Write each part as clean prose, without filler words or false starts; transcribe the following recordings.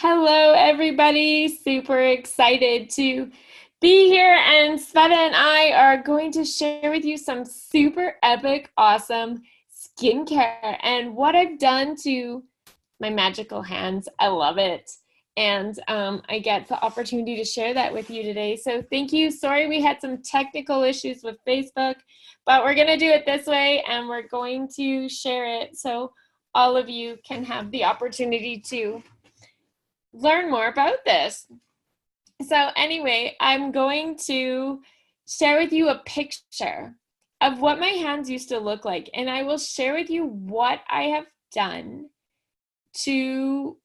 Hello, everybody. Super excited to be here. And Sveta and I are going to share with you some super epic, awesome skincare and what I've done to my magical hands. I love it. And I get the opportunity to share that with you today. So thank you. Sorry, we had some technical issues with Facebook, but we're going to do it this way and we're going to share it so all of you can have the opportunity to learn more about this. So anyway, I'm going to share with you a picture of what my hands used to look like, and I will share with you what I have done to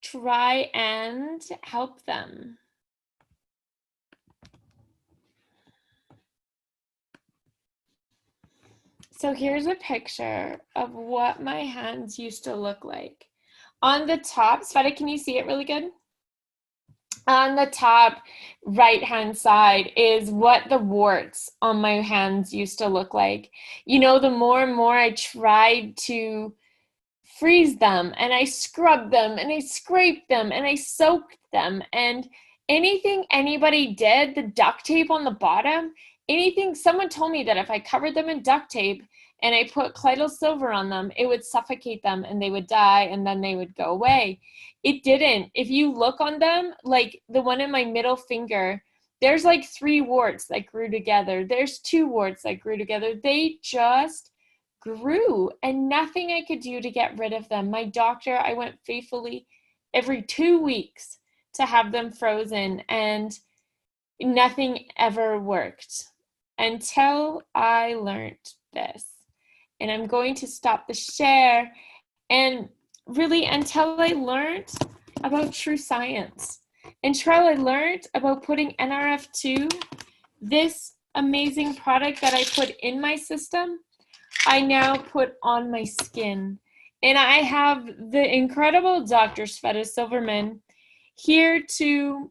try and help them. So here's a picture of what my hands used to look like. On the top, Sveta, can you see it really good? On the top right-hand side is what the warts on my hands used to look like. You know, the more and more I tried to freeze them and I scrubbed them and I scraped them and I soaked them, and anything anybody did, the duct tape on the bottom, anything, someone told me that if I covered them in duct tape and I put colloidal silver on them, it would suffocate them and they would die and then they would go away. It didn't. If you look on them, like the one in my middle finger, there's like 3 warts that grew together. There's 2 warts that grew together. They just grew and nothing I could do to get rid of them. My doctor, I went faithfully every 2 weeks to have them frozen, and nothing ever worked until I learned this. And I'm going to stop the share, and really until I learned about true science, until I learned about putting NRF2, this amazing product that I put in my system, I now put on my skin. And I have the incredible Dr. Sveta Silverman here to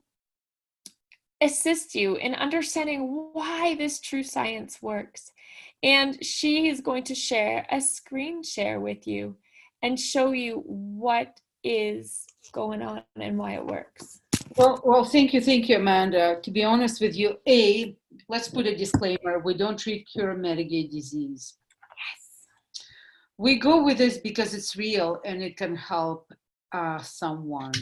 assist you in understanding why this true science works. And she is going to share a screen share with you and show you what is going on and why it works. Well, thank you, Amanda. To be honest with you, let's put a disclaimer. We don't treat, cure, mitigate disease. Yes. We go with this because it's real and it can help someone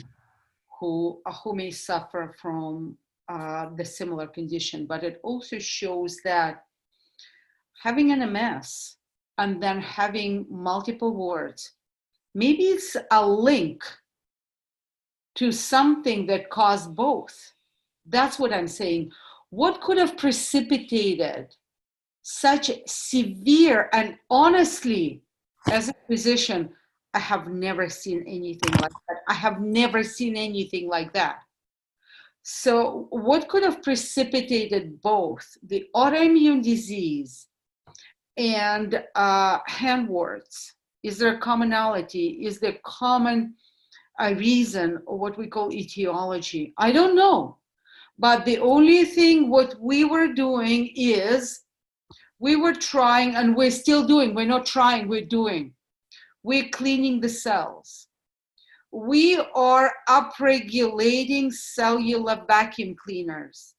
who may suffer from the similar condition. But it also shows that having an MS and then having multiple warts, maybe it's a link to something that caused both. That's what I'm saying. What could have precipitated such severe, and honestly, as a physician, I have never seen anything like that. I have never seen anything like that. So what could have precipitated both the autoimmune disease and hand warts? Is there a commonality? Is there common a reason, or what we call etiology? I don't know. But the only thing what we were doing is we were trying, and we're still doing, we're not trying, we're doing. We're cleaning the cells. We are upregulating cellular vacuum cleaners.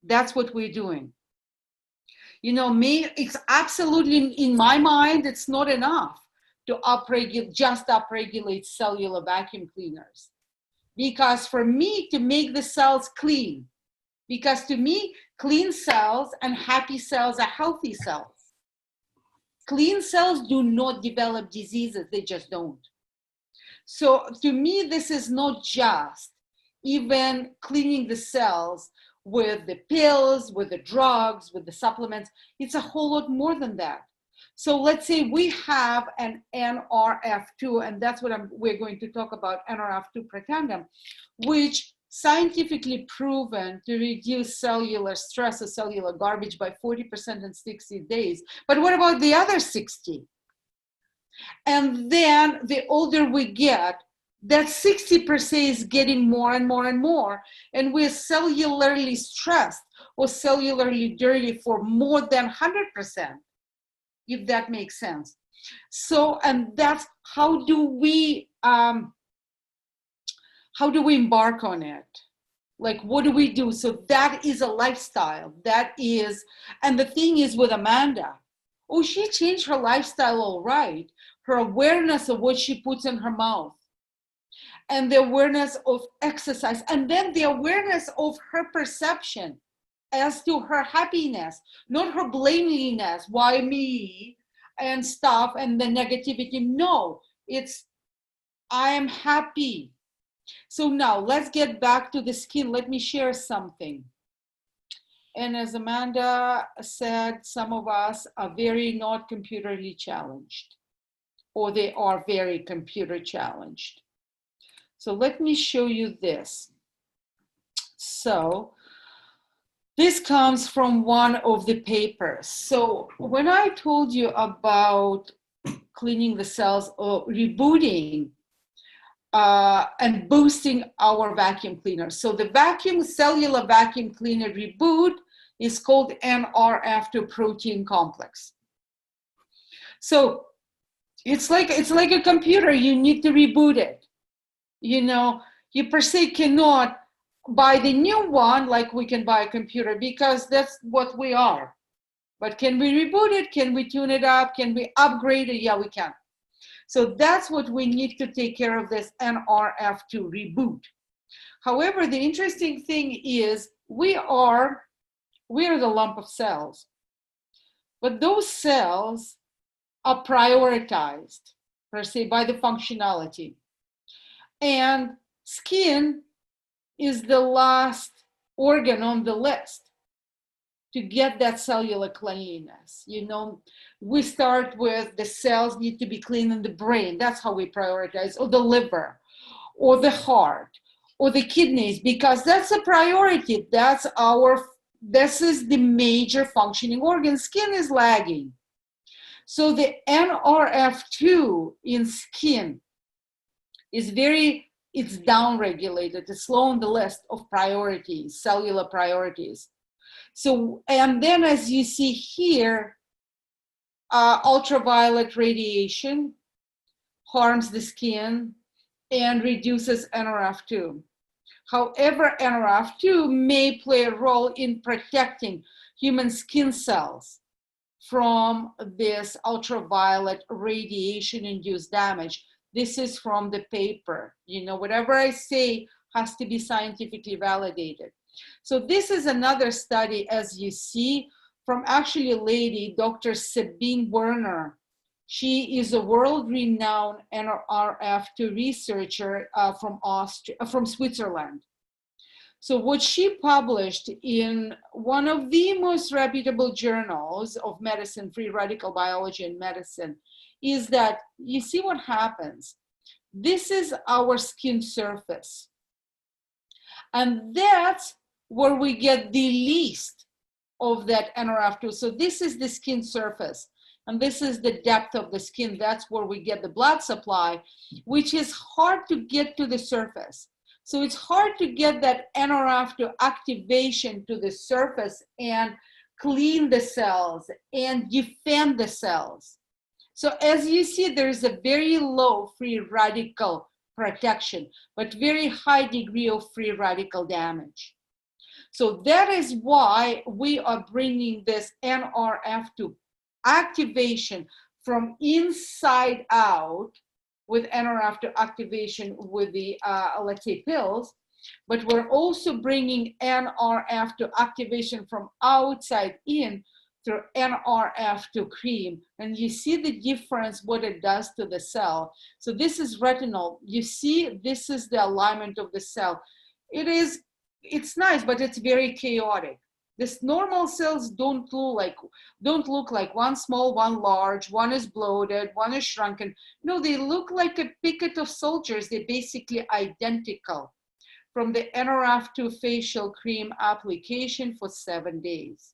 That's what we're doing. You know, it's absolutely, in my mind, it's not enough to just upregulate cellular vacuum cleaners. Because for me to make the cells clean, because to me, clean cells and happy cells are healthy cells. Clean cells do not develop diseases, they just don't. So to me, this is not just even cleaning the cells with the pills, with the drugs, with the supplements. It's a whole lot more than that. So let's say we have an NRF2, and that's what we're going to talk about, NRF2 pretendum, which scientifically proven to reduce cellular stress or cellular garbage by 40% in 60 days. But what about the other 60? And then the older we get, that 60% is getting more and more and more. And we're cellularly stressed or cellularly dirty for more than 100%. If that makes sense. So, and that's how do we how do we embark on it? Like, what do we do? So that is a lifestyle. That is, and the thing is with Amanda, oh, she changed her lifestyle all right. Her awareness of what she puts in her mouth, and the awareness of exercise, and then the awareness of her perception as to her happiness, not her blaminess, why me, and stuff, and the negativity. No, it's, I am happy. So now let's get back to the skin. Let me share something. And as Amanda said, some of us are very not computerly challenged, or they are very computer challenged. So let me show you this. So this comes from one of the papers. So when I told you about cleaning the cells or rebooting and boosting our vacuum cleaner. So the cellular vacuum cleaner reboot is called NRF2 protein complex. So it's like a computer, you need to reboot it. You know, you per se cannot buy the new one like we can buy a computer, because that's what we are. But can we reboot it? Can we tune it up? Can we upgrade it? Yeah, we can. So that's what we need to take care of, this NRF2 reboot. However, the interesting thing is we are the lump of cells, but those cells are prioritized per se by the functionality. And skin is the last organ on the list to get that cellular cleanliness. You know, we start with the cells need to be clean in the brain. That's how we prioritize, or the liver, or the heart, or the kidneys, because that's a priority. This is the major functioning organ. Skin is lagging. So the NRF2 in skin is it's downregulated. It's low on the list of priorities, cellular priorities. So, and then as you see here, ultraviolet radiation harms the skin and reduces NRF2. However, NRF2 may play a role in protecting human skin cells from this ultraviolet radiation-induced damage. This is from the paper. You know, whatever I say has to be scientifically validated. So this is another study, as you see, from actually a lady, Dr. Sabine Werner. She is a world-renowned NRF2 researcher from Switzerland. So what she published in one of the most reputable journals of medicine, Free Radical Biology and Medicine, is that you see what happens. This is our skin surface. And that's where we get the least of that NRF2. So this is the skin surface. And this is the depth of the skin. That's where we get the blood supply, which is hard to get to the surface. So it's hard to get that NRF2 activation to the surface and clean the cells and defend the cells. So as you see, there's a very low free radical protection, but very high degree of free radical damage. So that is why we are bringing this NRF2 activation from inside out with NRF2 activation with the, let's say, pills, but we're also bringing NRF2 activation from outside in through NRF2 cream. And you see the difference, what it does to the cell. So this is retinol. You see, this is the alignment of the cell. It's nice, but it's very chaotic. This normal cells don't look like one small, one large, one is bloated, one is shrunken. No, they look like a picket of soldiers. They're basically identical from the NRF2 facial cream application for 7 days.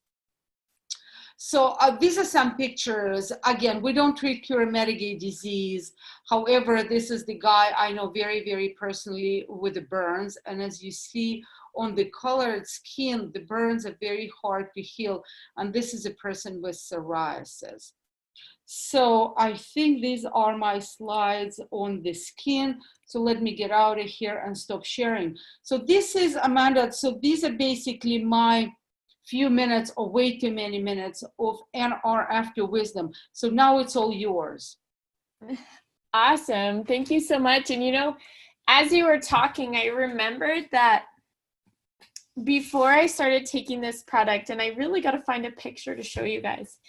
So these are some pictures. Again, we don't treat cure Medigay disease. However, this is the guy I know very, very personally with the burns. And as you see on the colored skin, the burns are very hard to heal. And this is a person with psoriasis. So I think these are my slides on the skin. So let me get out of here and stop sharing. So this is Amanda. So these are basically my few minutes or way too many minutes of NR after wisdom. So now it's all yours. Awesome. Thank you so much. And you know, as you were talking, I remembered that before I started taking this product, and I really got to find a picture to show you guys,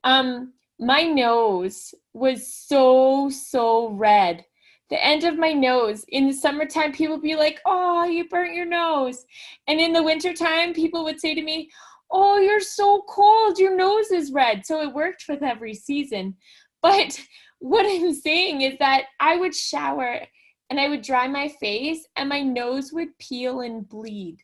my nose was so red. The end of my nose. In the summertime, people would be like, oh, you burnt your nose. And in the wintertime, people would say to me, oh, you're so cold, your nose is red. So it worked with every season. But what I'm saying is that I would shower and I would dry my face and my nose would peel and bleed.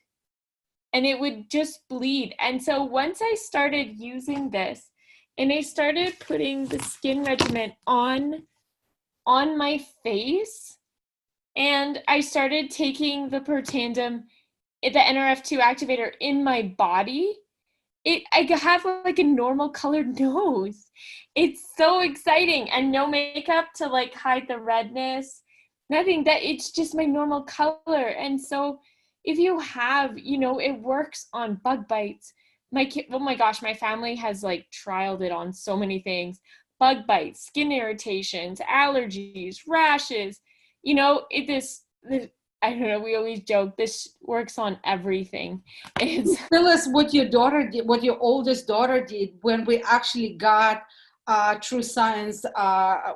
And it would just bleed. And so once I started using this and I started putting the skin regimen on my face, and I started taking the Protandim, the NRF2 activator in my body, I have like a normal colored nose. It's so exciting, and no makeup to like hide the redness, nothing. That it's just my normal color. And so if you have, you know, it works on bug bites. My kid, oh my gosh, my family has like trialed it on so many things: bug bites, skin irritations, allergies, rashes. You know, this I don't know, we always joke, this works on everything. It's Tell us what your daughter did, what your oldest daughter did when we actually got True Science.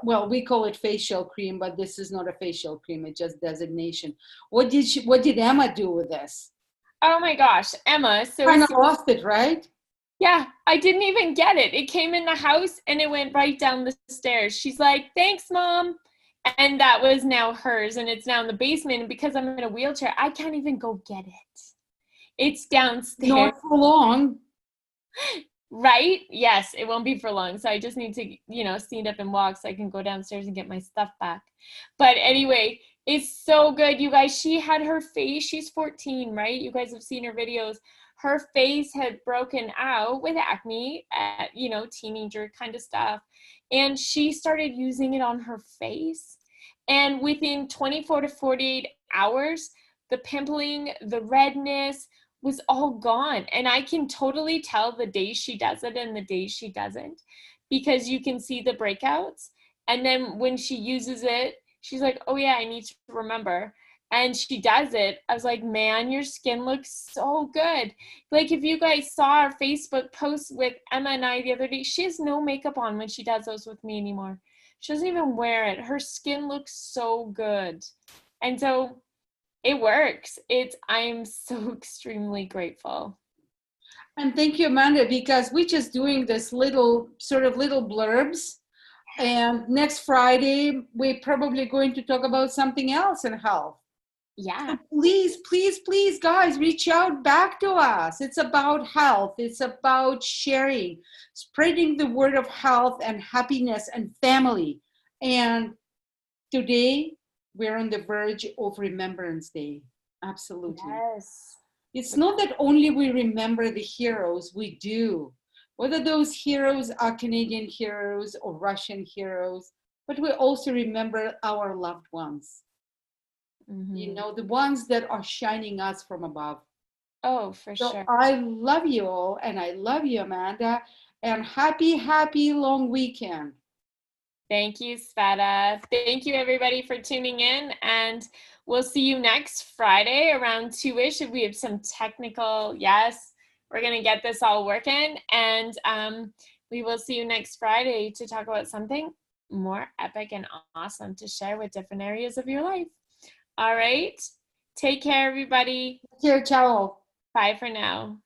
Well, we call it facial cream, but this is not a facial cream; it's just designation. What did Emma do with this? oh my gosh, Emma. Kind of lost it, right? Yeah, I didn't even get it. It came in the house and it went right down the stairs. She's like, thanks, Mom. And that was now hers, and it's now in the basement. And because I'm in a wheelchair, I can't even go get it. It's downstairs. Not for long. Right? Yes, it won't be for long. So I just need to, you know, stand up and walk so I can go downstairs and get my stuff back. But anyway, it's so good, you guys. She had her face, she's 14, right? You guys have seen her videos. Her face had broken out with acne, you know, teenager kind of stuff. And she started using it on her face. And within 24 to 48 hours, the pimpling, the redness, was all gone. And I can totally tell the days she does it and the days she doesn't, because you can see the breakouts. And then when she uses it, she's like, oh yeah, I need to remember. And she does it. I was like, man, your skin looks so good. Like if you guys saw our Facebook post with Emma and I the other day, she has no makeup on when she does those with me anymore. She doesn't even wear it. Her skin looks so good. And so it works. I'm so extremely grateful. And thank you, Amanda, because we're just doing this little blurbs. And next Friday, we're probably going to talk about something else in health. Yeah. So please, guys, reach out back to us. It's about health. It's about sharing, spreading the word of health and happiness and family. And today, we're on the verge of Remembrance Day. Absolutely. Yes. It's not that only we remember the heroes, we do. Whether those heroes are Canadian heroes or Russian heroes, but we also remember our loved ones. Mm-hmm. You know, the ones that are shining us from above. Oh, for sure. I love you all, and I love you, Amanda, and happy long weekend. Thank you, Sveta. Thank you, everybody, for tuning in, and we'll see you next Friday around 2-ish. If we have some technical, yes, we're going to get this all working, and we will see you next Friday to talk about something more epic and awesome to share with different areas of your life. All right. Take care, everybody. Take care. Ciao. Bye for now.